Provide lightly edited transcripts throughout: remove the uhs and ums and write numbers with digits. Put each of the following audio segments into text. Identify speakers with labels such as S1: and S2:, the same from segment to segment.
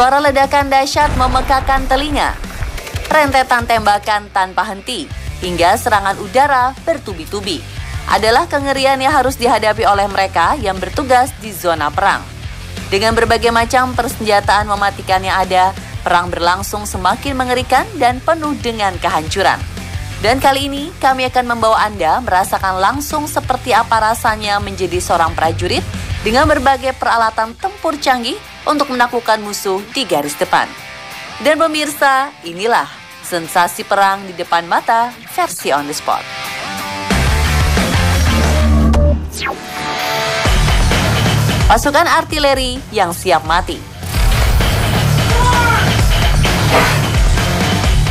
S1: Suara ledakan dahsyat memekakan telinga. Rentetan tembakan tanpa henti hingga serangan udara bertubi-tubi adalah kengerian yang harus dihadapi oleh mereka yang bertugas di zona perang. Dengan berbagai macam persenjataan mematikan yang ada, perang berlangsung semakin mengerikan dan penuh dengan kehancuran. Dan kali ini kami akan membawa Anda merasakan langsung seperti apa rasanya menjadi seorang prajurit dengan berbagai peralatan tempur canggih untuk menaklukkan musuh di garis depan. Dan pemirsa, inilah sensasi perang di depan mata versi on the spot. Pasukan artileri yang siap mati.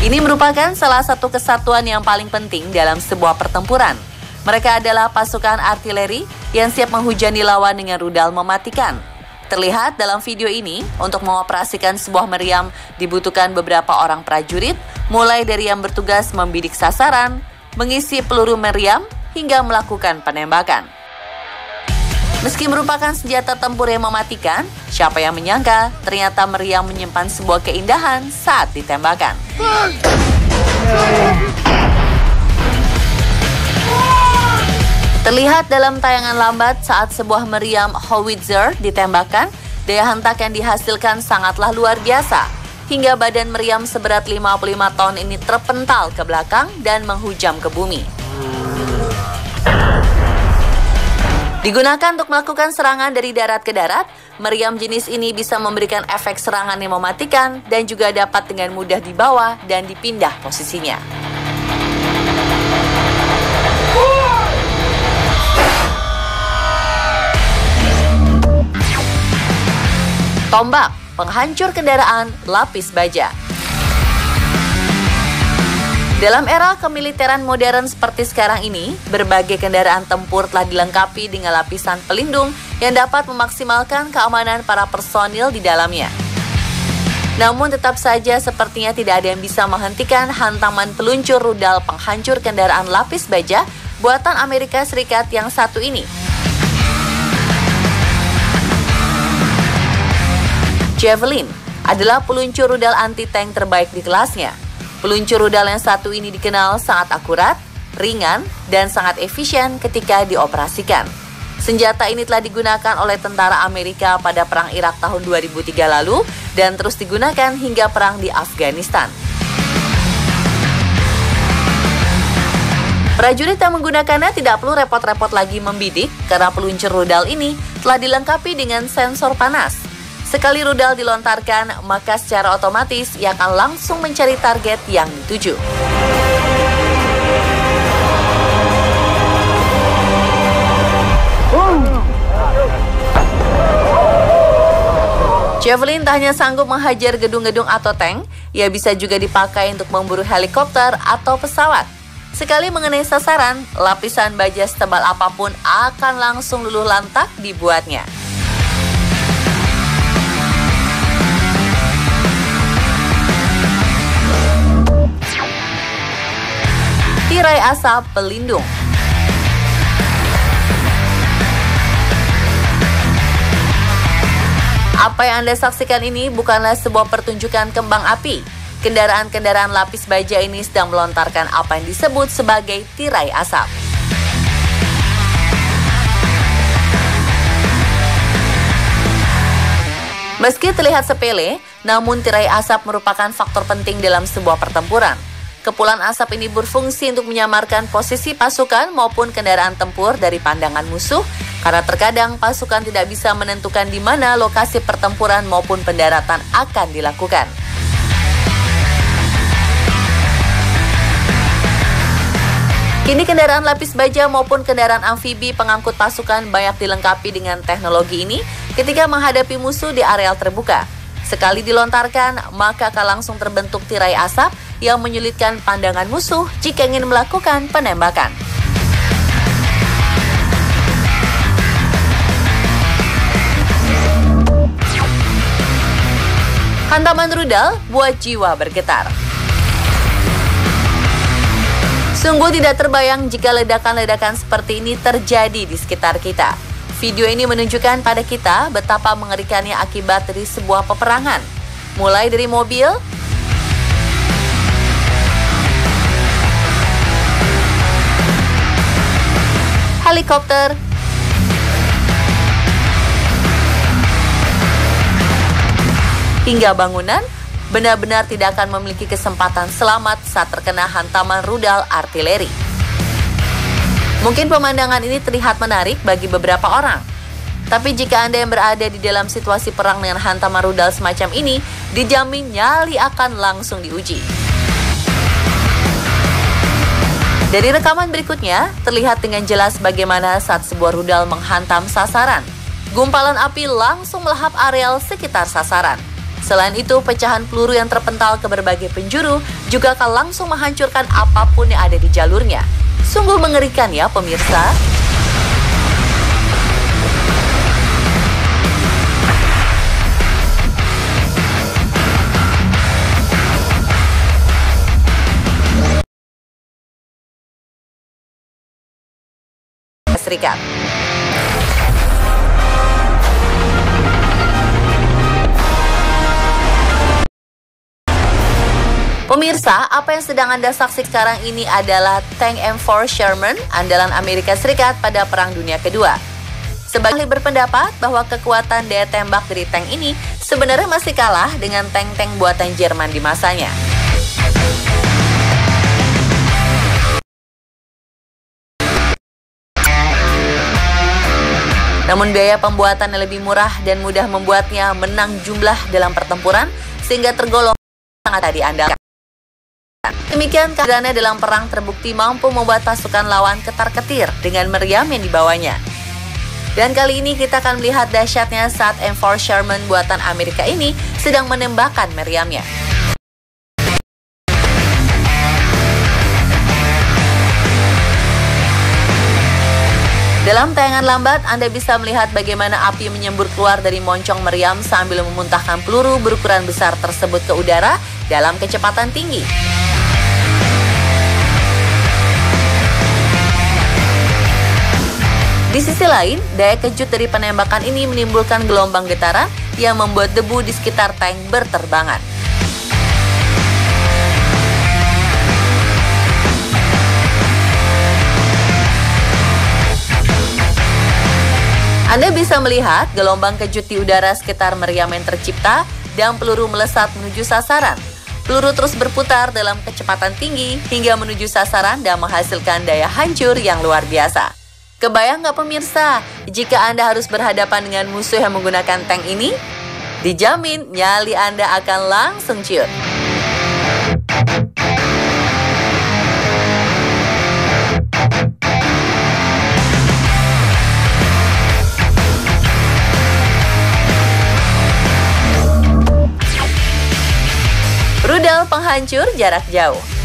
S1: Ini merupakan salah satu kesatuan yang paling penting dalam sebuah pertempuran. Mereka adalah pasukan artileri yang siap menghujani lawan dengan rudal mematikan. Terlihat dalam video ini, untuk mengoperasikan sebuah meriam dibutuhkan beberapa orang prajurit, mulai dari yang bertugas membidik sasaran, mengisi peluru meriam, hingga melakukan penembakan. Meski merupakan senjata tempur yang mematikan, siapa yang menyangka ternyata meriam menyimpan sebuah keindahan saat ditembakkan. Terlihat dalam tayangan lambat saat sebuah meriam howitzer ditembakkan, daya hentak yang dihasilkan sangatlah luar biasa, hingga badan meriam seberat 55 ton ini terpental ke belakang dan menghujam ke bumi. Digunakan untuk melakukan serangan dari darat ke darat, meriam jenis ini bisa memberikan efek serangan yang mematikan dan juga dapat dengan mudah dibawa dan dipindah posisinya. Tombak, penghancur kendaraan, lapis baja. Dalam era kemiliteran modern seperti sekarang ini, berbagai kendaraan tempur telah dilengkapi dengan lapisan pelindung yang dapat memaksimalkan keamanan para personil di dalamnya. Namun tetap saja sepertinya tidak ada yang bisa menghentikan hantaman peluncur rudal penghancur kendaraan lapis baja buatan Amerika Serikat yang satu ini. Javelin adalah peluncur rudal anti-tank terbaik di kelasnya. Peluncur rudal yang satu ini dikenal sangat akurat, ringan, dan sangat efisien ketika dioperasikan. Senjata ini telah digunakan oleh tentara Amerika pada Perang Irak tahun 2003 lalu dan terus digunakan hingga perang di Afghanistan. Prajurit yang menggunakannya tidak perlu repot-repot lagi membidik karena peluncur rudal ini telah dilengkapi dengan sensor panas. Sekali rudal dilontarkan, maka secara otomatis ia akan langsung mencari target yang dituju. Javelin tak hanya sanggup menghajar gedung-gedung atau tank, ia bisa juga dipakai untuk memburu helikopter atau pesawat. Sekali mengenai sasaran, lapisan baja setebal apapun akan langsung luluh lantak dibuatnya. Tirai asap pelindung. Apa yang Anda saksikan ini bukanlah sebuah pertunjukan kembang api. Kendaraan-kendaraan lapis baja ini sedang melontarkan apa yang disebut sebagai tirai asap. Meski terlihat sepele, namun tirai asap merupakan faktor penting dalam sebuah pertempuran. Kepulan asap ini berfungsi untuk menyamarkan posisi pasukan maupun kendaraan tempur dari pandangan musuh, karena terkadang pasukan tidak bisa menentukan di mana lokasi pertempuran maupun pendaratan akan dilakukan. Kini kendaraan lapis baja maupun kendaraan amfibi pengangkut pasukan banyak dilengkapi dengan teknologi ini ketika menghadapi musuh di areal terbuka. Sekali dilontarkan, maka akan langsung terbentuk tirai asap yang menyulitkan pandangan musuh jika ingin melakukan penembakan. Hantaman rudal buat jiwa bergetar. Sungguh tidak terbayang jika ledakan-ledakan seperti ini terjadi di sekitar kita. Video ini menunjukkan pada kita betapa mengerikannya akibat dari sebuah peperangan. mulai dari mobil, helikopter, hingga bangunan, benar-benar tidak akan memiliki kesempatan selamat saat terkena hantaman rudal artileri. Mungkin pemandangan ini terlihat menarik bagi beberapa orang, tapi jika Anda yang berada di dalam situasi perang dengan hantaman rudal semacam ini, dijamin nyali akan langsung diuji. Dari rekaman berikutnya, terlihat dengan jelas bagaimana saat sebuah rudal menghantam sasaran. Gumpalan api langsung melahap areal sekitar sasaran. Selain itu, pecahan peluru yang terpental ke berbagai penjuru juga akan langsung menghancurkan apapun yang ada di jalurnya. Sungguh mengerikan ya pemirsa. Serikat. Pemirsa, apa yang sedang Anda saksikan sekarang ini adalah tank M4 Sherman andalan Amerika Serikat pada Perang Dunia Kedua. Sebagian ahli berpendapat bahwa kekuatan daya tembak dari tank ini sebenarnya masih kalah dengan tank-tank buatan Jerman di masanya. Namun biaya pembuatannya lebih murah dan mudah membuatnya menang jumlah dalam pertempuran sehingga tergolong sangat diandalkan. Demikian kehadirannya dalam perang terbukti mampu membuat pasukan lawan ketar-ketir dengan meriam yang dibawanya. Dan kali ini kita akan melihat dahsyatnya saat M4 Sherman buatan Amerika ini sedang menembakkan meriamnya. Dalam tayangan lambat, Anda bisa melihat bagaimana api menyembur keluar dari moncong meriam sambil memuntahkan peluru berukuran besar tersebut ke udara dalam kecepatan tinggi. Di sisi lain, daya kejut dari penembakan ini menimbulkan gelombang getaran yang membuat debu di sekitar tank berterbangan. Anda bisa melihat gelombang kejut di udara sekitar meriam yang tercipta dan peluru melesat menuju sasaran. Peluru terus berputar dalam kecepatan tinggi hingga menuju sasaran dan menghasilkan daya hancur yang luar biasa. Kebayang nggak pemirsa, jika Anda harus berhadapan dengan musuh yang menggunakan tank ini? Dijamin nyali Anda akan langsung ciut. Rudal penghancur jarak jauh.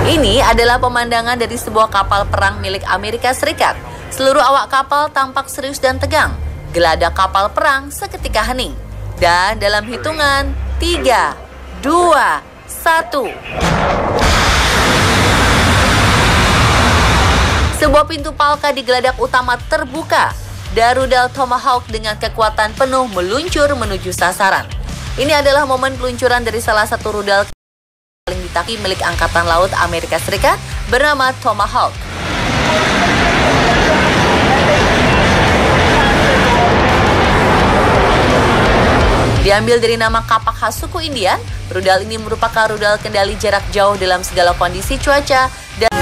S1: Ini adalah pemandangan dari sebuah kapal perang milik Amerika Serikat. Seluruh awak kapal tampak serius dan tegang. Geladak kapal perang seketika hening. Dan dalam hitungan 3, 2, 1. Sebuah pintu palka di geladak utama terbuka. Dan rudal Tomahawk dengan kekuatan penuh meluncur menuju sasaran. Ini adalah momen peluncuran dari salah satu rudal paling ditaki milik Angkatan Laut Amerika Serikat bernama Tomahawk. Diambil dari nama kapak khas suku Indian, rudal ini merupakan rudal kendali jarak jauh dalam segala kondisi cuaca dan